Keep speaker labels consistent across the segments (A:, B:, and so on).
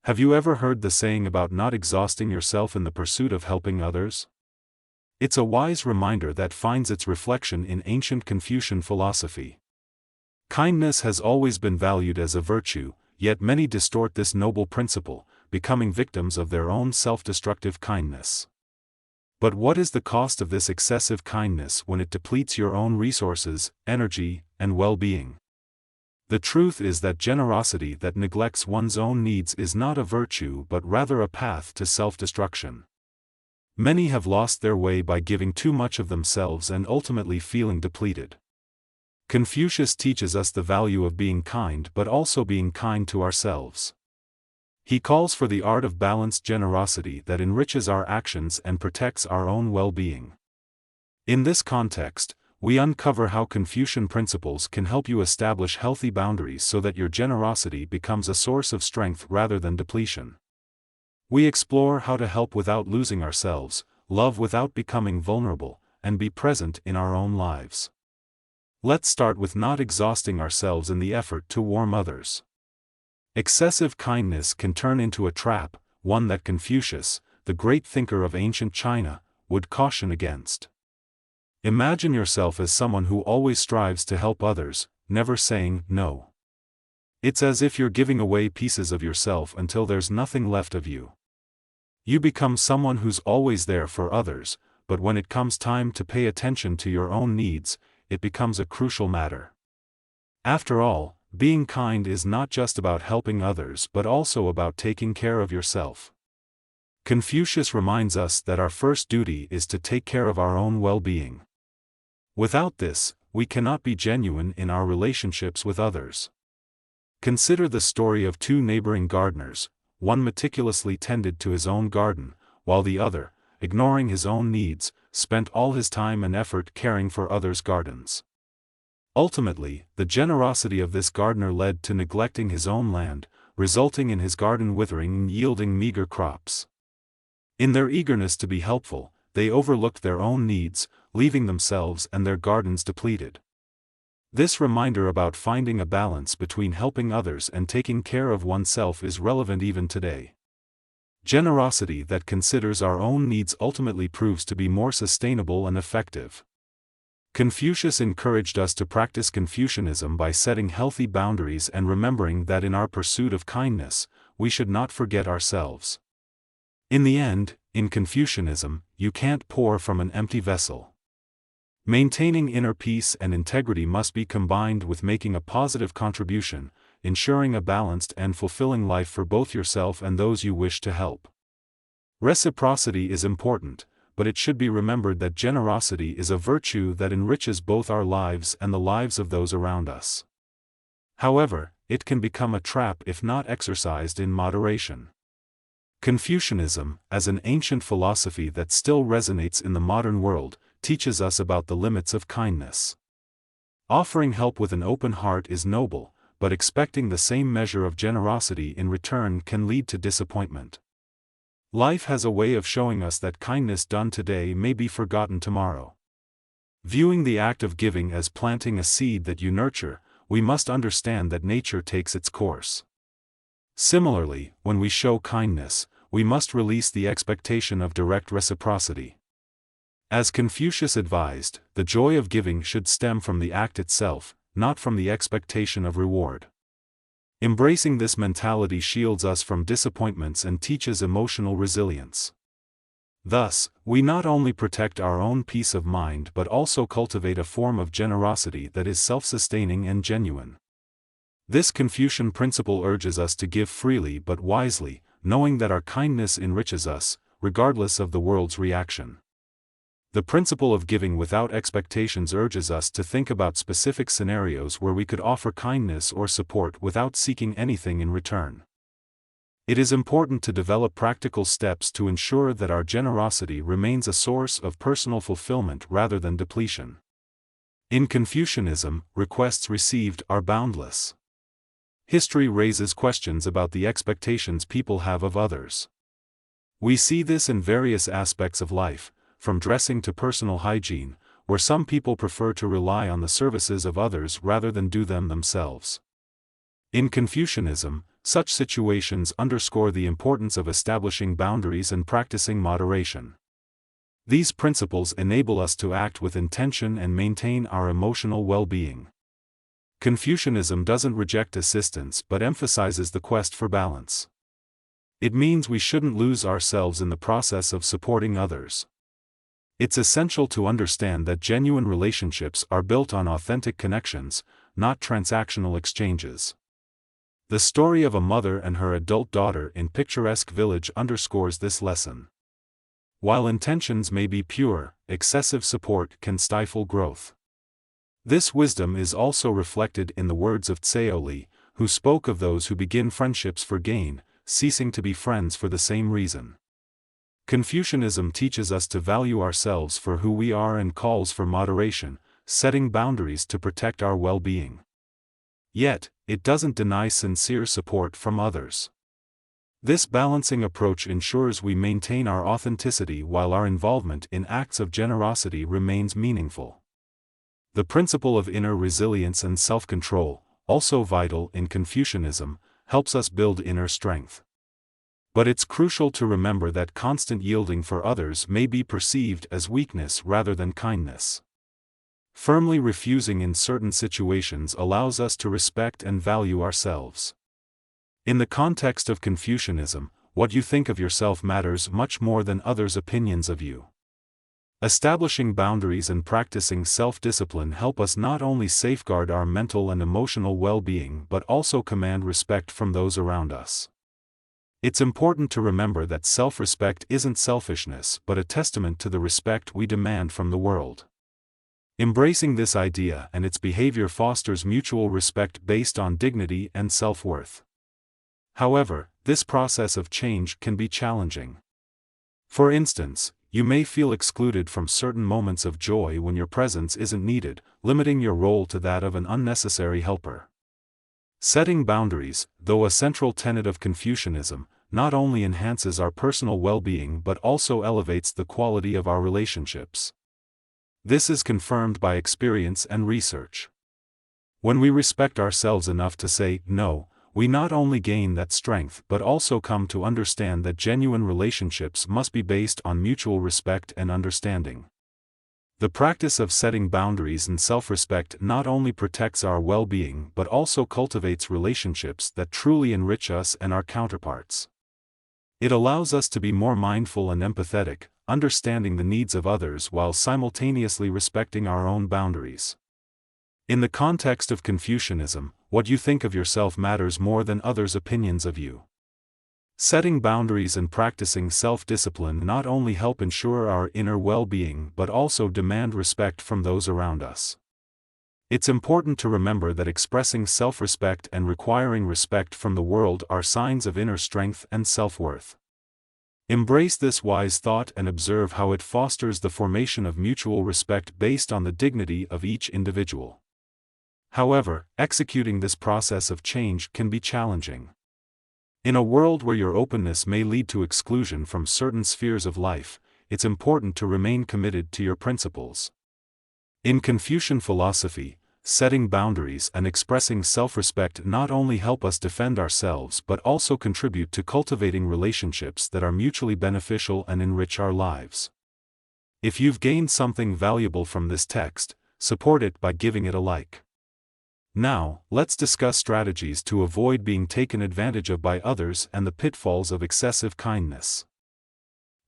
A: Have you ever heard the saying about not exhausting yourself in the pursuit of helping others? It's a wise reminder that finds its reflection in ancient Confucian philosophy. Kindness has always been valued as a virtue, yet many distort this noble principle, becoming victims of their own self-destructive kindness. But what is the cost of this excessive kindness when it depletes your own resources, energy, and well-being? The truth is that generosity that neglects one's own needs is not a virtue but rather a path to self-destruction. Many have lost their way by giving too much of themselves and ultimately feeling depleted. Confucius teaches us the value of being kind but also being kind to ourselves. He calls for the art of balanced generosity that enriches our actions and protects our own well-being. In this context, we uncover how Confucian principles can help you establish healthy boundaries so that your generosity becomes a source of strength rather than depletion. We explore how to help without losing ourselves, love without becoming vulnerable, and be present in our own lives. Let's start with not exhausting ourselves in the effort to warm others. Excessive kindness can turn into a trap, one that Confucius, the great thinker of ancient China, would caution against. Imagine yourself as someone who always strives to help others, never saying no. It's as if you're giving away pieces of yourself until there's nothing left of you. You become someone who's always there for others, but when it comes time to pay attention to your own needs, it becomes a crucial matter. After all, being kind is not just about helping others but also about taking care of yourself. Confucius reminds us that our first duty is to take care of our own well-being. Without this, we cannot be genuine in our relationships with others. Consider the story of two neighboring gardeners. One meticulously tended to his own garden, while the other, ignoring his own needs, spent all his time and effort caring for others' gardens. Ultimately, the generosity of this gardener led to neglecting his own land, resulting in his garden withering and yielding meager crops. In their eagerness to be helpful, they overlooked their own needs, leaving themselves and their gardens depleted. This reminder about finding a balance between helping others and taking care of oneself is relevant even today. Generosity that considers our own needs ultimately proves to be more sustainable and effective. Confucius encouraged us to practice Confucianism by setting healthy boundaries and remembering that in our pursuit of kindness, we should not forget ourselves. In the end, in Confucianism, you can't pour from an empty vessel. Maintaining inner peace and integrity must be combined with making a positive contribution, ensuring a balanced and fulfilling life for both yourself and those you wish to help. Reciprocity is important, but it should be remembered that generosity is a virtue that enriches both our lives and the lives of those around us. However, it can become a trap if not exercised in moderation. Confucianism, as an ancient philosophy that still resonates in the modern world, teaches us about the limits of kindness. Offering help with an open heart is noble, but expecting the same measure of generosity in return can lead to disappointment. Life has a way of showing us that kindness done today may be forgotten tomorrow. Viewing the act of giving as planting a seed that you nurture, we must understand that nature takes its course. Similarly, when we show kindness, we must release the expectation of direct reciprocity. As Confucius advised, the joy of giving should stem from the act itself, not from the expectation of reward. Embracing this mentality shields us from disappointments and teaches emotional resilience. Thus, we not only protect our own peace of mind but also cultivate a form of generosity that is self-sustaining and genuine. This Confucian principle urges us to give freely but wisely, knowing that our kindness enriches us, regardless of the world's reaction. The principle of giving without expectations urges us to think about specific scenarios where we could offer kindness or support without seeking anything in return. It is important to develop practical steps to ensure that our generosity remains a source of personal fulfillment rather than depletion. In Confucianism, requests received are boundless. History raises questions about the expectations people have of others. We see this in various aspects of life, from dressing to personal hygiene, where some people prefer to rely on the services of others rather than do them themselves. In Confucianism, such situations underscore the importance of establishing boundaries and practicing moderation. These principles enable us to act with intention and maintain our emotional well-being. Confucianism doesn't reject assistance but emphasizes the quest for balance. It means we shouldn't lose ourselves in the process of supporting others. It's essential to understand that genuine relationships are built on authentic connections, not transactional exchanges. The story of a mother and her adult daughter in picturesque village underscores this lesson. While intentions may be pure, excessive support can stifle growth. This wisdom is also reflected in the words of Tseoli, who spoke of those who begin friendships for gain, ceasing to be friends for the same reason. Confucianism teaches us to value ourselves for who we are and calls for moderation, setting boundaries to protect our well-being. Yet, it doesn't deny sincere support from others. This balancing approach ensures we maintain our authenticity while our involvement in acts of generosity remains meaningful. The principle of inner resilience and self-control, also vital in Confucianism, helps us build inner strength. But it's crucial to remember that constant yielding for others may be perceived as weakness rather than kindness. Firmly refusing in certain situations allows us to respect and value ourselves. In the context of Confucianism, what you think of yourself matters much more than others' opinions of you. Establishing boundaries and practicing self-discipline help us not only safeguard our mental and emotional well-being but also command respect from those around us. It's important to remember that self-respect isn't selfishness but a testament to the respect we demand from the world. Embracing this idea and its behavior fosters mutual respect based on dignity and self-worth. However, this process of change can be challenging. For instance, you may feel excluded from certain moments of joy when your presence isn't needed, limiting your role to that of an unnecessary helper. Setting boundaries, though a central tenet of Confucianism, not only enhances our personal well-being but also elevates the quality of our relationships. This is confirmed by experience and research. When we respect ourselves enough to say no, we not only gain that strength but also come to understand that genuine relationships must be based on mutual respect and understanding. The practice of setting boundaries and self-respect not only protects our well-being but also cultivates relationships that truly enrich us and our counterparts. It allows us to be more mindful and empathetic, understanding the needs of others while simultaneously respecting our own boundaries. In the context of Confucianism, what you think of yourself matters more than others' opinions of you. Setting boundaries and practicing self-discipline not only help ensure our inner well-being but also demand respect from those around us. It's important to remember that expressing self-respect and requiring respect from the world are signs of inner strength and self-worth. Embrace this wise thought and observe how it fosters the formation of mutual respect based on the dignity of each individual. However, executing this process of change can be challenging. In a world where your openness may lead to exclusion from certain spheres of life, it's important to remain committed to your principles. In Confucian philosophy, setting boundaries and expressing self-respect not only help us defend ourselves but also contribute to cultivating relationships that are mutually beneficial and enrich our lives. If you've gained something valuable from this text, support it by giving it a like. Now, let's discuss strategies to avoid being taken advantage of by others and the pitfalls of excessive kindness.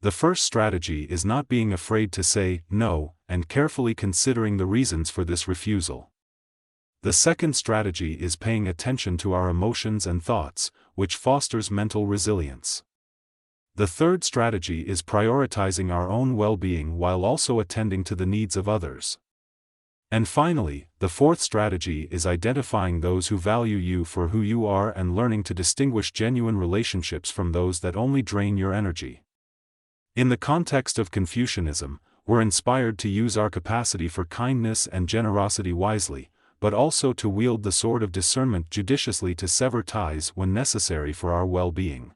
A: The first strategy is not being afraid to say no and carefully considering the reasons for this refusal. The second strategy is paying attention to our emotions and thoughts, which fosters mental resilience. The third strategy is prioritizing our own well-being while also attending to the needs of others. And finally, the fourth strategy is identifying those who value you for who you are and learning to distinguish genuine relationships from those that only drain your energy. In the context of Confucianism, we're inspired to use our capacity for kindness and generosity wisely, but also to wield the sword of discernment judiciously to sever ties when necessary for our well-being.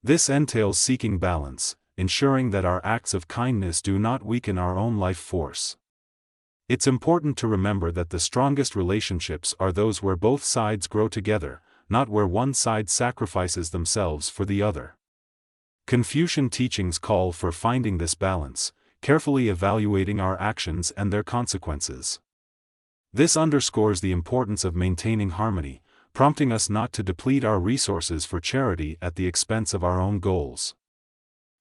A: This entails seeking balance, ensuring that our acts of kindness do not weaken our own life force. It's important to remember that the strongest relationships are those where both sides grow together, not where one side sacrifices themselves for the other. Confucian teachings call for finding this balance, carefully evaluating our actions and their consequences. This underscores the importance of maintaining harmony, prompting us not to deplete our resources for charity at the expense of our own goals.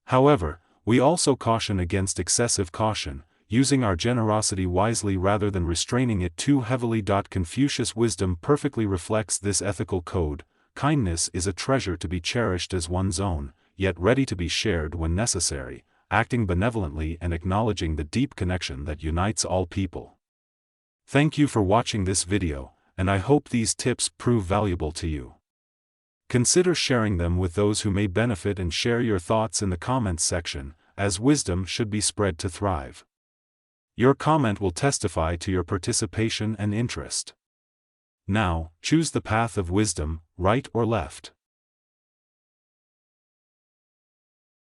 A: However, we also caution against excessive caution, using our generosity wisely rather than restraining it too heavily. Confucius' wisdom perfectly reflects this ethical code. Kindness is a treasure to be cherished as one's own, yet ready to be shared when necessary, acting benevolently and acknowledging the deep connection that unites all people. Thank you for watching this video, and I hope these tips prove valuable to you. Consider sharing them with those who may benefit and share your thoughts in the comments section, as wisdom should be spread to thrive. Your comment will testify to your participation and interest. Now, choose the path of wisdom, right or left.